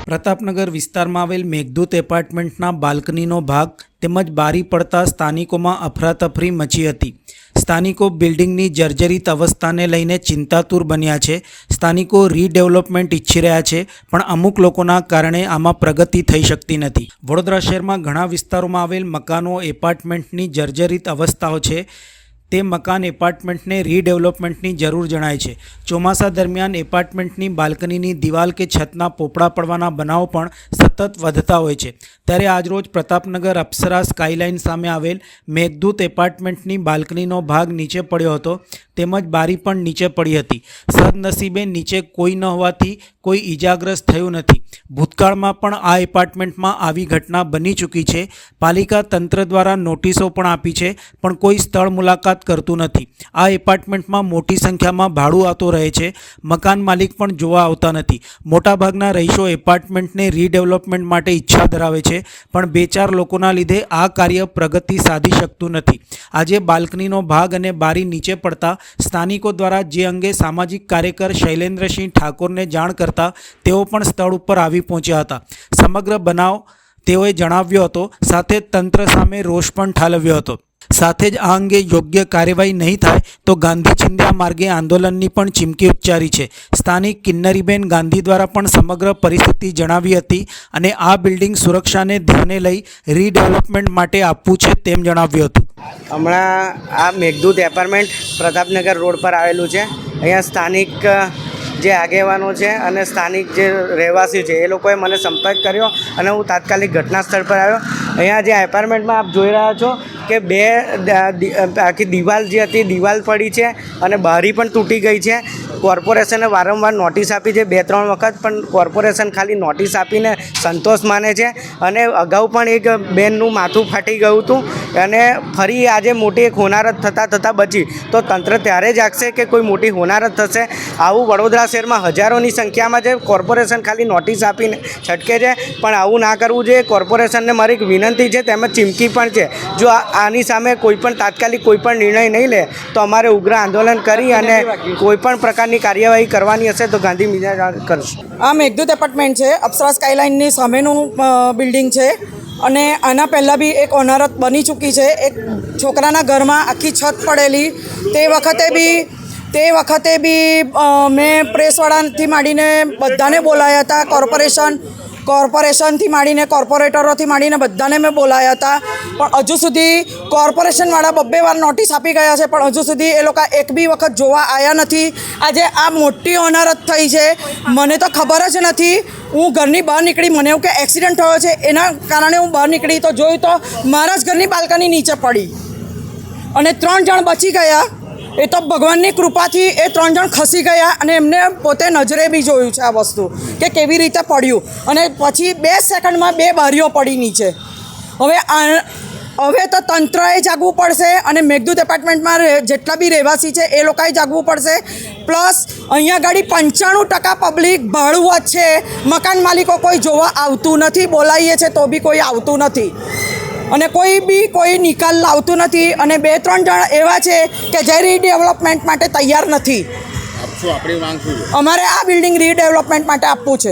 પ્રતાપનગર વિસ્તારમાં આવેલ મેઘદૂત એપાર્ટમેન્ટના બાલ્કનીનો ભાગ તેમજ બારી પડતા સ્થાનિકોમાં અફરાતફરી મચી હતી। સ્થાનિકો બિલ્ડિંગની જર્જરિત અવસ્થાને લઈને ચિંતાતુર બન્યા છે। સ્થાનિકો રીડેવલપમેન્ટ ઈચ્છી રહ્યા છે, પણ અમુક લોકોના કારણે આમાં પ્રગતિ થઈ શકતી નથી। વડોદરા શહેરમાં ઘણા વિસ્તારોમાં આવેલ મકાનો એપાર્ટમેન્ટની જર્જરિત અવસ્થાઓ છે। તે મકાન એપાર્ટમેન્ટને રીડેવલપમેન્ટની જરૂર જણાય છે। ચોમાસા દરમિયાન એપાર્ટમેન્ટની બાલ્કનીની દિવાલ કે છતના પોપડા પડવાના બનાવો પણ સતત વધતા હોય છે। ત્યારે આજરોજ પ્રતાપનગર અપ્સરા સ્કાયલાઇન સામે આવેલ મેઘદૂત એપાર્ટમેન્ટની બાલ્કનીનો ભાગ નીચે પડ્યો હતો, તેમજ બારી પણ નીચે પડી હતી। સદનસીબે નીચે કોઈ ન હોવાથી કોઈ ઈજાગ્રસ્ત થયું નથી। ભૂતકાળમાં પણ આ એપાર્ટમેન્ટમાં આવી ઘટના બની ચૂકી છે। પાલિકા તંત્ર દ્વારા નોટિસો પણ આપી છે, પણ કોઈ સ્થળ મુલાકાત કરતું નથી। આ એપાર્ટમેન્ટમાં મોટી સંખ્યામાં ભાડું આવતો રહે છે। મકાન માલિક પણ જોવા આવતા નથી। મોટાભાગના રહીશો એપાર્ટમેન્ટને રીડેવલપમેન્ટ માટે ઈચ્છા ધરાવે છે, પણ બે ચાર લોકોના લીધે આ કાર્ય પ્રગતિ સાધી શકતું નથી। આજે બાલ્કનીનો ભાગ અને બારી નીચે પડતા સ્થાનિકો દ્વારા જે અંગે સામાજિક કાર્યકર શૈલેન્દ્રસિંહ ઠાકોરને જાણ કરતા તેઓ પણ સ્થળ ઉપર આવી પહોંચ્યા હતા। સમગ્ર બનાવ તેઓએ જણાવ્યો હતો, સાથે તંત્ર સામે રોષ પણ ઠાલવ્યો હતો। સાથે જ આ અંગે યોગ્ય કાર્યવાહી નહીં થાય તો ગાંધી ચિંધ્યા માર્ગે આંદોલનની પણ ચીમકી ઉચ્ચારી છે। સ્થાનિક કિન્નરીબેન ગાંધી દ્વારા પણ સમગ્ર પરિસ્થિતિ જણાવી હતી અને આ બિલ્ડિંગ સુરક્ષાને ધ્યાને લઈ રીડેવલપમેન્ટ માટે આપવું છે તેમ જણાવ્યું હતું। હમણાં આ મેઘદૂત એપાર્ટમેન્ટ પ્રતાપનગર રોડ પર આવેલું છે। અહીંયા સ્થાનિક જે આગેવાનો છે અને સ્થાનિક જે રહેવાસી છે એ લોકોએ મને સંપર્ક કર્યો અને હું તાત્કાલિક ઘટના સ્થળ પર આવ્યો। અહીંયા જે એપાર્ટમેન્ટમાં આપ જોઈ રહ્યા છો કે બે આખી દિવાલ જે હતી દિવાલ પડી છે અને બારી પણ તૂટી ગઈ છે। કોર્પોરેશને વારંવાર નોટિસ આપી છે, 2-3 વખત, પણ કોર્પોરેશન ખાલી નોટિસ આપીને સંતોષ માને છે। અને અગાઉ પણ એક બેનનું માથું ફાટી ગયું હતું અને ફરી આજે મોટી એક હોનારત થતાં બચી, તો તંત્ર ત્યારે જ જાગશે કે કોઈ મોટી હોનારત થશે। આવું વડોદરા શહેરમાં હજારોની સંખ્યામાં છે। કોર્પોરેશન ખાલી નોટિસ આપીને છટકે છે, પણ આવું ના કરવું જોઈએ। કોર્પોરેશનને મારી એક વિનંતી છે, તેમજ ચીમકી પણ છે, જો આની સામે કોઈપણ તાત્કાલિક કોઈપણ નિર્ણય નહીં લે તો અમારે ઉગ્ર આંદોલન કરી અને કોઈપણ પ્રકારની કાર્યવાહી કરવાની હશે તો ગાંધી મિજાજ કરશું। આ મેઘદૂત એપાર્ટમેન્ટ છે, અપ્સરા સ્કાયલાઇનની સામેનું બિલ્ડિંગ છે અને આના પહેલાં બી એક હોનારત બની ચૂકી છે। એક છોકરાના ઘરમાં આખી છત પડેલી, તે વખતે બી મેં પ્રેસવાળાથી માંડીને બધાને બોલાયા હતા। કોર્પોરેશનથી માંડીને કોર્પોરેટરોથી માંડીને બધાને મેં બોલાયા હતા, પણ હજુ સુધી કોર્પોરેશનવાળા 2 વાર નોટિસ આપી ગયા છે, પણ હજુ સુધી એ લોકો એક બી વખત જોવા આવ્યા નથી। આજે આ મોટી હોનારત થઈ છે, મને તો ખબર જ નથી। હું ઘરની બહાર નીકળી, મને એવું કે એક્સિડન્ટ થયો છે, એના કારણે હું બહાર નીકળી તો જોયું તો મારા જ ઘરની બાલ્કની નીચે પડી અને 3 જણ બચી ગયા। એ તો ભગવાનની કૃપાથી એ 3 જણ ખસી ગયા અને એમને પોતે નજરે બી જોયું છે આ વસ્તુ કે કેવી રીતે પડ્યું, અને પછી 2 સેકન્ડમાં 2 બારીઓ પડી નીચે। હવે તો તંત્રએ જાગવું પડશે અને મેઘદૂત એપાર્ટમેન્ટમાં જેટલા બી રહેવાસી છે એ લોકોએ જાગવું પડશે। પ્લસ અહીંયા ગાડી 95% પબ્લિક ભાડું જ છે, મકાન માલિકો કોઈ જોવા આવતું નથી। બોલાવીએ છે તો બી કોઈ આવતું નથી અને કોઈ નિકાલ લાવતું નથી, અને 2-3 જણ એવા છે કે જે રીડેવલપમેન્ટ માટે તૈયાર નથી। અમારે આ બિલ્ડિંગ રીડેવલપમેન્ટ માટે આપવું છે।